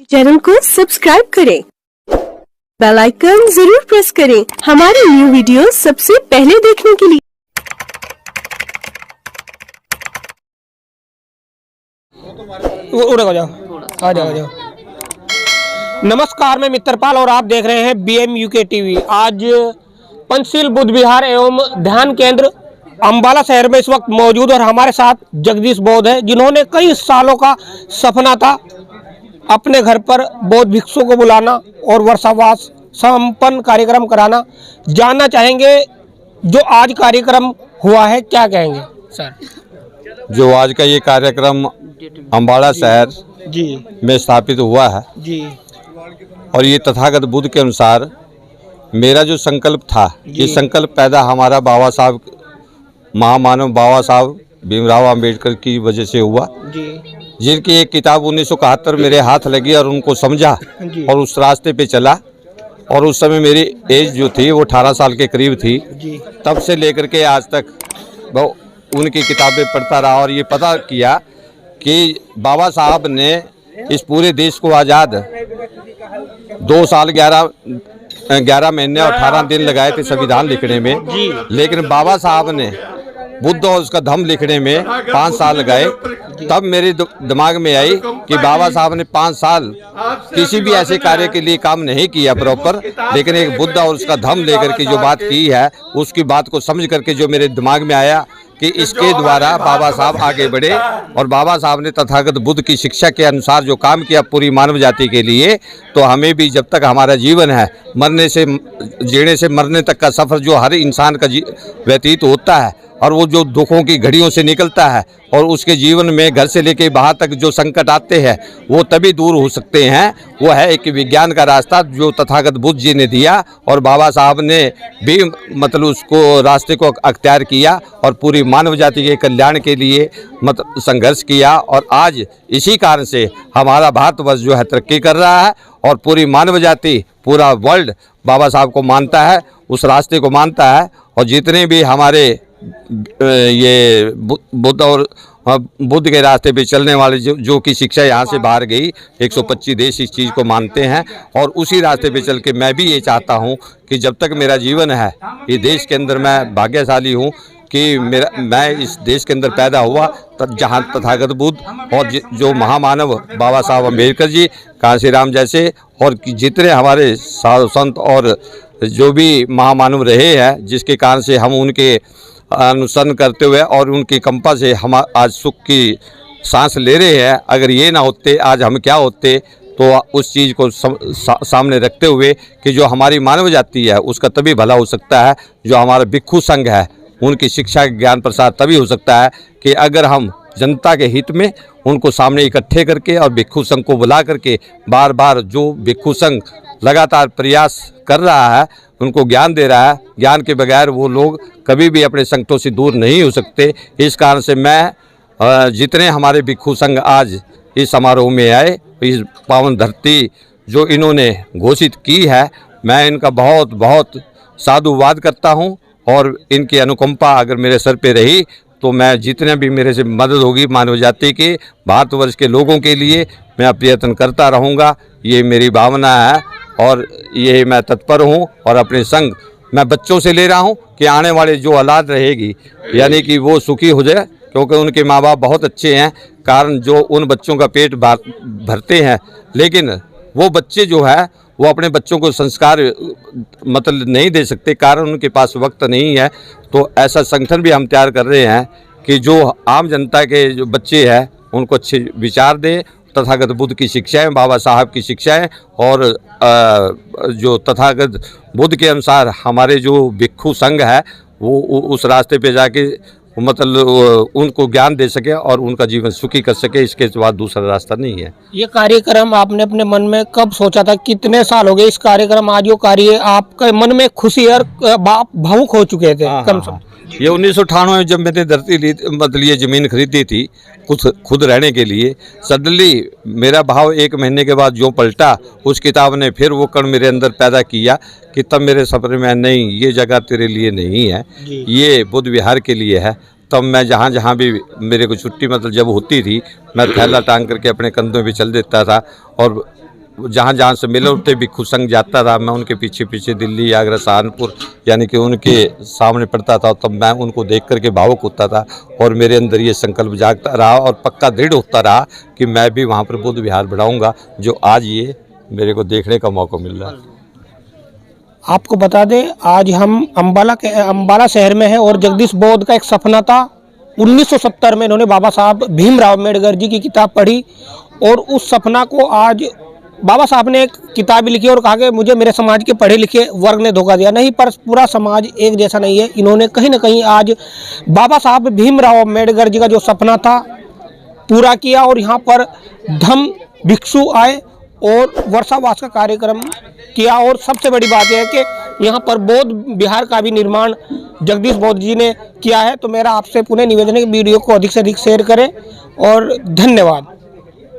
Channel को subscribe करें, bell icon जरूर प्रेस करें हमारी न्यू वीडियो सबसे पहले देखने के लिए। उड़े जाओ, आ जाओ। नमस्कार, मैं मित्रपाल और आप देख रहे हैं BM UK TV। आज पंचशील बुद्ध विहार एवं ध्यान केंद्र अम्बाला शहर में इस वक्त मौजूद और हमारे साथ जगदीश बौद्ध है, जिन्होंने कई सालों का सपना था अपने घर पर बौद्ध भिक्षुओं को बुलाना और वर्षावास संपन्न कार्यक्रम कराना। जानना चाहेंगे जो आज कार्यक्रम हुआ है, क्या कहेंगे सर? जो आज का ये कार्यक्रम अम्बाला शहर जी में स्थापित हुआ है जी और ये तथागत बुद्ध के अनुसार मेरा जो संकल्प था, ये संकल्प पैदा हमारा बाबा साहब, महामानव बाबा साहब भीमराव अंबेडकर की वजह से हुआ, जी जिनकी एक किताब 1971 मेरे हाथ लगी और उनको समझा और उस रास्ते पे चला। और उस समय मेरी एज जो थी वो 18 साल के करीब थी। जी तब से लेकर के आज तक वो उनकी किताबें पढ़ता रहा और ये पता किया कि बाबा साहब ने इस पूरे देश को आज़ाद 2 साल 11 महीने और 18 दिन लगाए थे संविधान लिखने में, लेकिन बाबा साहब ने बुद्ध और उसका धम्म लिखने में 5 साल लगाए। तब मेरे दिमाग में आई कि बाबा साहब ने 5 साल किसी भी ऐसे कार्य के लिए काम नहीं किया प्रॉपर, लेकिन एक बुद्ध और उसका धम्म लेकर के जो बात की है, उसकी बात को समझ करके जो मेरे दिमाग में आया कि इसके द्वारा बाबा साहब आगे बढ़े और बाबा साहब ने तथागत बुद्ध की शिक्षा के अनुसार जो काम किया पूरी मानव जाति के लिए, तो हमें भी जब तक हमारा जीवन है, मरने से जीने से मरने तक का सफ़र जो हर इंसान का व्यतीत होता है और वो जो दुखों की घड़ियों से निकलता है और उसके जीवन में घर से लेके बाहर तक जो संकट आते हैं वो तभी दूर हो सकते हैं। वो है एक विज्ञान का रास्ता जो तथागत बुद्ध जी ने दिया और बाबा साहब ने भी मतलब उसको रास्ते को अख्तियार किया और पूरी मानव जाति के कल्याण के लिए संघर्ष किया। और आज इसी कारण से हमारा भारतवर्ष जो है तरक्की कर रहा है और पूरी मानव जाति, पूरा वर्ल्ड बाबा साहब को मानता है, उस रास्ते को मानता है। और जितने भी हमारे ये बुद्ध और बुद्ध के रास्ते पे चलने वाले जो कि शिक्षा यहाँ से बाहर गई, 125 देश इस चीज़ को मानते हैं। और उसी रास्ते पे चल के मैं भी ये चाहता हूँ कि जब तक मेरा जीवन है, ये देश के अंदर मैं भाग्यशाली हूँ कि मैं इस देश के अंदर पैदा हुआ तब जहाँ तथागत बुद्ध और जो महामानव बाबा साहब अम्बेडकर जी, कांशीराम जैसे और जितने हमारे साधु संत और जो भी महामानव रहे हैं, जिसके कारण से हम उनके अनुसरण करते हुए और उनकी कंपा से हम आज सुख की सांस ले रहे हैं। अगर ये ना होते आज हम क्या होते, तो उस चीज़ को सामने रखते हुए कि जो हमारी मानव जाति है उसका तभी भला हो सकता है, जो हमारा भिक्षु संघ है उनकी शिक्षा ज्ञान प्रसार तभी हो सकता है कि अगर हम जनता के हित में उनको सामने इकट्ठे करके और भिक्षु संघ को बुला करके बार बार जो भिक्षु संघ लगातार प्रयास कर रहा है, उनको ज्ञान दे रहा है, ज्ञान के बगैर वो लोग कभी भी अपने संकटों से दूर नहीं हो सकते। इस कारण से मैं जितने हमारे भिक्षु संघ आज इस समारोह में आए, इस पावन धरती जो इन्होंने घोषित की है, मैं इनका बहुत बहुत साधुवाद करता हूं। और इनकी अनुकंपा अगर मेरे सर पे रही तो मैं जितने भी मेरे से मदद होगी मानव जाति के, भारतवर्ष के लोगों के लिए मैं प्रयत्न करता रहूँगा। ये मेरी भावना है और ये मैं तत्पर हूँ। और अपने संग मैं बच्चों से ले रहा हूँ कि आने वाले जो औलाद रहेगी, यानी कि वो सुखी हो जाए, क्योंकि उनके माँ बाप बहुत अच्छे हैं, कारण जो उन बच्चों का पेट भरते हैं, लेकिन वो बच्चे जो है वो अपने बच्चों को संस्कार मतलब नहीं दे सकते, कारण उनके पास वक्त नहीं है। तो ऐसा संगठन भी हम तैयार कर रहे हैं कि जो आम जनता के जो बच्चे हैं उनको अच्छे विचार दें, तथागत बुद्ध की शिक्षाएं, बाबा साहब की शिक्षाएं और जो तथागत बुद्ध के अनुसार हमारे जो भिक्षु संघ है वो उस रास्ते पे जाके मतलब उनको ज्ञान दे सके और उनका जीवन सुखी कर सके। इसके बाद दूसरा रास्ता नहीं है। ये कार्यक्रम आपने अपने मन में कब सोचा था? कितने साल हो गए इस कार्यक्रम? आज जो कार्य आपके मन में खुशी और भावुक हो चुके थे? कम से ये 1998 में जब मैंने धरती ली, मतलब ये ज़मीन खरीदी थी खुद रहने के लिए, सडनली मेरा भाव 1 महीने के बाद जो पलटा, उस किताब ने फिर वो कण मेरे अंदर पैदा किया कि तब मेरे सपने में नहीं, ये जगह तेरे लिए नहीं है, ये बुद्ध विहार के लिए है। तब मैं जहाँ भी मेरे को छुट्टी मतलब जब होती थी, मैं थैला टांग करके अपने कंधों पे चल देता था और जहाँ जहाँ से मिले उठते भी खुद संग जाता था। मैं उनके पीछे पीछे दिल्ली, आगरा, सहारनपुर, यानी कि उनके सामने पड़ता था, तब मैं उनको देख करके भावुक होता था और मेरे अंदर ये संकल्प जागता रहा और पक्का दृढ़ होता रहा कि मैं भी वहाँ पर बुद्ध विहार बढ़ाऊँगा, जो आज ये मेरे को देखने का मौका मिल रहा है। आपको बता दें, आज हम अम्बाला शहर में है और जगदीश बौद्ध का एक सपना था। 1970 में इन्होंने बाबा साहब भीमराव अम्बेडकर जी की किताब पढ़ी और उस सपना को आज बाबा साहब ने एक किताब लिखी और कहा कि मुझे मेरे समाज के पढ़े लिखे वर्ग ने धोखा दिया। नहीं, पर पूरा समाज एक जैसा नहीं है। इन्होंने कहीं ना कहीं आज बाबा साहब भीमराव अम्बेडकर जी का जो सपना था पूरा किया और यहाँ पर धम्म भिक्षु आए और वर्षावास का कार्यक्रम किया। और सबसे बड़ी बात यह है कि यहाँ पर बौद्ध विहार का भी निर्माण जगदीश बौद्ध जी ने किया है। तो मेरा आपसे पुनः निवेदन है कि वीडियो को अधिक से अधिक शेयर करें और धन्यवाद।